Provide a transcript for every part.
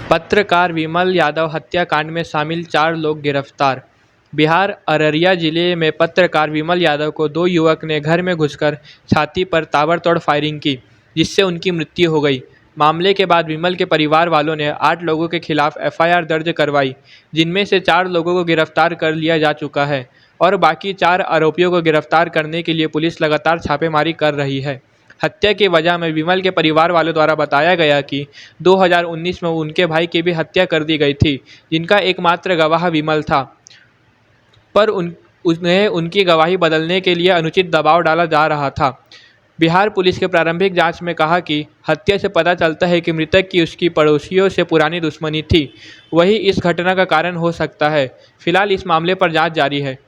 पत्रकार विमल यादव हत्याकांड में शामिल 4 लोग गिरफ्तार। बिहार अररिया जिले में पत्रकार विमल यादव को 2 युवक ने घर में घुसकर छाती पर ताबड़तोड़ फायरिंग की, जिससे उनकी मृत्यु हो गई। मामले के बाद विमल के परिवार वालों ने 8 लोगों के खिलाफ एफआईआर दर्ज करवाई, जिनमें से 4 लोगों को गिरफ्तार कर लिया जा चुका है और बाकी 4 आरोपियों को गिरफ्तार करने के लिए पुलिस लगातार छापेमारी कर रही है। हत्या की वजह में विमल के परिवार वालों द्वारा बताया गया कि 2019 में उनके भाई की भी हत्या कर दी गई थी, जिनका एकमात्र गवाह विमल था, पर उन्हें उनकी गवाही बदलने के लिए अनुचित दबाव डाला जा रहा था। बिहार पुलिस के प्रारंभिक जांच में कहा कि हत्या से पता चलता है कि मृतक की उसकी पड़ोसियों से पुरानी दुश्मनी थी, वही इस घटना का कारण हो सकता है। फिलहाल इस मामले पर जांच जारी है।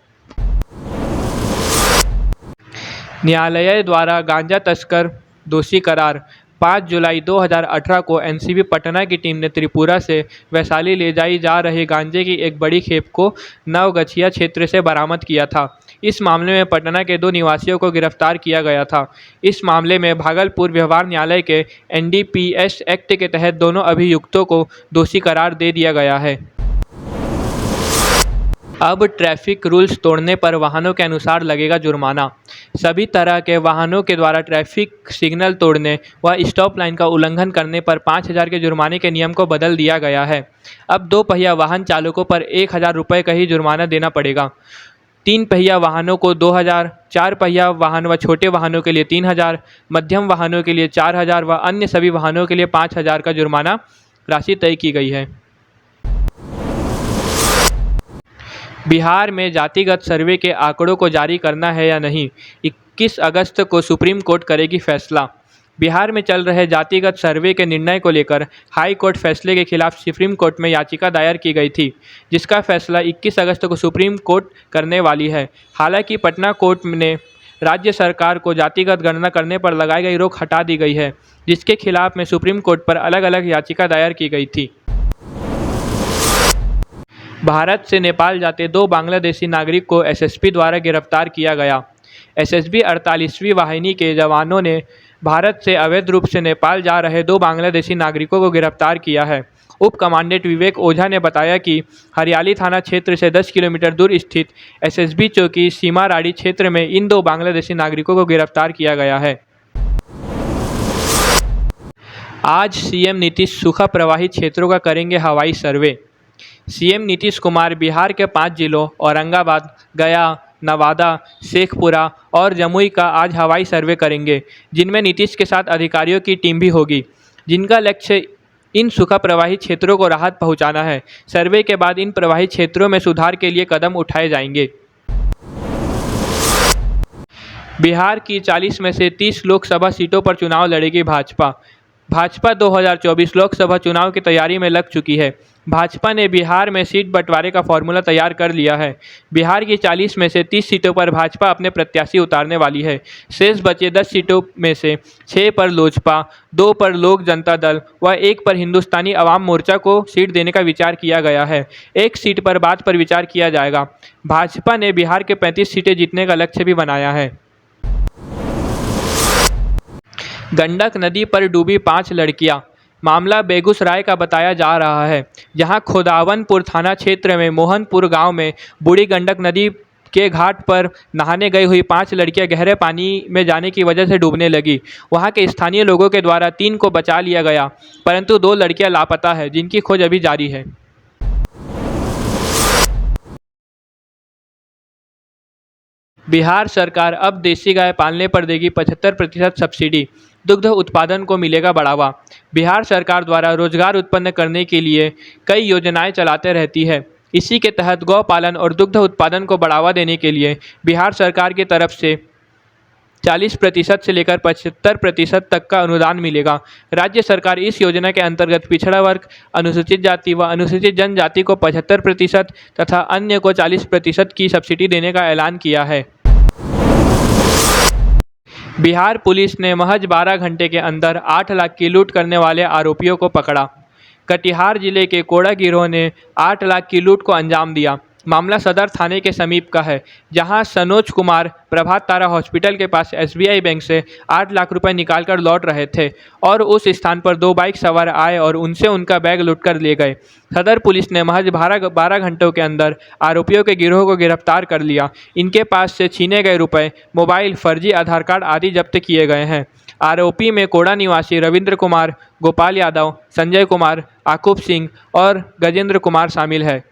न्यायालय द्वारा गांजा तस्कर दोषी करार। 5 जुलाई 2018 को एनसीबी पटना की टीम ने त्रिपुरा से वैशाली ले जाई जा रहे गांजे की एक बड़ी खेप को नवगछिया क्षेत्र से बरामद किया था। इस मामले में पटना के 2 निवासियों को गिरफ्तार किया गया था। इस मामले में भागलपुर व्यवहार न्यायालय के एनडीपीएस एक्ट के तहत दोनों अभियुक्तों को दोषी करार दे दिया गया है। अब ट्रैफिक रूल्स तोड़ने पर वाहनों के अनुसार लगेगा जुर्माना। सभी तरह के वाहनों के द्वारा ट्रैफिक सिग्नल तोड़ने व स्टॉप लाइन का उल्लंघन करने पर 5,000 के जुर्माने के नियम को बदल दिया गया है। अब 2 पहिया वाहन चालकों पर 1,000 रुपये का ही जुर्माना देना पड़ेगा। 3 पहिया वाहनों को 2,000, 4 पहिया वाहन व छोटे वाहनों के लिए 3,000, मध्यम वाहनों के लिए 4,000 व अन्य सभी वाहनों के लिए 5,000 का जुर्माना राशि तय की गई है। बिहार में जातिगत सर्वे के आंकड़ों को जारी करना है या नहीं, 21 अगस्त को सुप्रीम कोर्ट करेगी फैसला। बिहार में चल रहे जातिगत सर्वे के निर्णय को लेकर हाई कोर्ट फैसले के खिलाफ सुप्रीम कोर्ट में याचिका दायर की गई थी, जिसका फैसला 21 अगस्त को सुप्रीम कोर्ट करने वाली है। हालांकि पटना कोर्ट ने राज्य सरकार को जातिगत गणना करने पर लगाई गई रोक हटा दी गई है, जिसके खिलाफ में सुप्रीम कोर्ट पर अलग अलग याचिका दायर की गई थी। भारत से नेपाल जाते 2 बांग्लादेशी नागरिक को एसएसबी द्वारा गिरफ्तार किया गया। एसएसबी 48वीं वाहिनी के जवानों ने भारत से अवैध रूप से नेपाल जा रहे 2 बांग्लादेशी नागरिकों को गिरफ्तार किया है। उप कमांडेंट विवेक ओझा ने बताया कि हरियाली थाना क्षेत्र से 10 किलोमीटर दूर स्थित एसएसबी चौकी सीमाराड़ी क्षेत्र में इन 2 बांग्लादेशी नागरिकों को गिरफ्तार किया गया है। आज सीएम नीतीश सूखा प्रभावित क्षेत्रों का करेंगे हवाई सर्वे। सीएम नीतीश कुमार बिहार के 5 जिलों औरंगाबाद, गया, नवादा, शेखपुरा और जमुई का आज हवाई सर्वे करेंगे, जिनमें नीतीश के साथ अधिकारियों की टीम भी होगी, जिनका लक्ष्य इन सूखा प्रभावित क्षेत्रों को राहत पहुंचाना है। सर्वे के बाद इन प्रभावित क्षेत्रों में सुधार के लिए कदम उठाए जाएंगे। बिहार की 40 में से 30 लोकसभा सीटों पर चुनाव लड़ेगी भाजपा। भाजपा 2024 लोकसभा चुनाव की तैयारी में लग चुकी है। भाजपा ने बिहार में सीट बंटवारे का फॉर्मूला तैयार कर लिया है। बिहार की 40 में से 30 सीटों पर भाजपा अपने प्रत्याशी उतारने वाली है। शेष बचे 10 सीटों में से 6 पर लोजपा, 2 पर लोक जनता दल व 1 पर हिंदुस्तानी अवाम मोर्चा को सीट देने का विचार किया गया है। 1 सीट पर बात पर विचार किया जाएगा। भाजपा ने बिहार के 35 सीटें जीतने का लक्ष्य भी बनाया है। गंडक नदी पर डूबी 5 लड़कियां। मामला बेगूसराय का बताया जा रहा है, जहां खोदावनपुर थाना क्षेत्र में मोहनपुर गांव में बूढ़ी गंडक नदी के घाट पर नहाने गई हुई 5 लड़कियां गहरे पानी में जाने की वजह से डूबने लगी। वहां के स्थानीय लोगों के द्वारा 3 को बचा लिया गया, परंतु 2 लड़कियां लापता है, जिनकी खोज अभी जारी है। बिहार सरकार अब देसी गाय पालने पर देगी 75% सब्सिडी। दुग्ध उत्पादन को मिलेगा बढ़ावा। बिहार सरकार द्वारा रोजगार उत्पन्न करने के लिए कई योजनाएं चलाते रहती है। इसी के तहत गौपालन और दुग्ध उत्पादन को बढ़ावा देने के लिए बिहार सरकार की तरफ से 40% से लेकर 75% तक का अनुदान मिलेगा। राज्य सरकार इस योजना के अंतर्गत पिछड़ा वर्ग, अनुसूचित जाति व अनुसूचित जनजाति को 75% तथा अन्य को 40% की सब्सिडी देने का ऐलान किया है। बिहार पुलिस ने महज 12 घंटे के अंदर 8 लाख की लूट करने वाले आरोपियों को पकड़ा। कटिहार जिले के कोड़ा गिरोह ने 8 लाख की लूट को अंजाम दिया। मामला सदर थाने के समीप का है, जहां सनोज कुमार प्रभात तारा हॉस्पिटल के पास SBI बैंक से 8 लाख रुपए निकालकर लौट रहे थे और उस स्थान पर 2 बाइक सवार आए और उनसे उनका बैग लूटकर ले गए। सदर पुलिस ने महज 12 घंटों के अंदर आरोपियों के गिरोह को गिरफ्तार कर लिया। इनके पास से छीने गए रुपए, मोबाइल, फर्जी आधार कार्ड आदि जब्त किए गए हैं। आरोपी में कोड़ा निवासी रविंद्र कुमार, गोपाल यादव, संजय कुमार, आकुब सिंह और गजेंद्र कुमार शामिल है।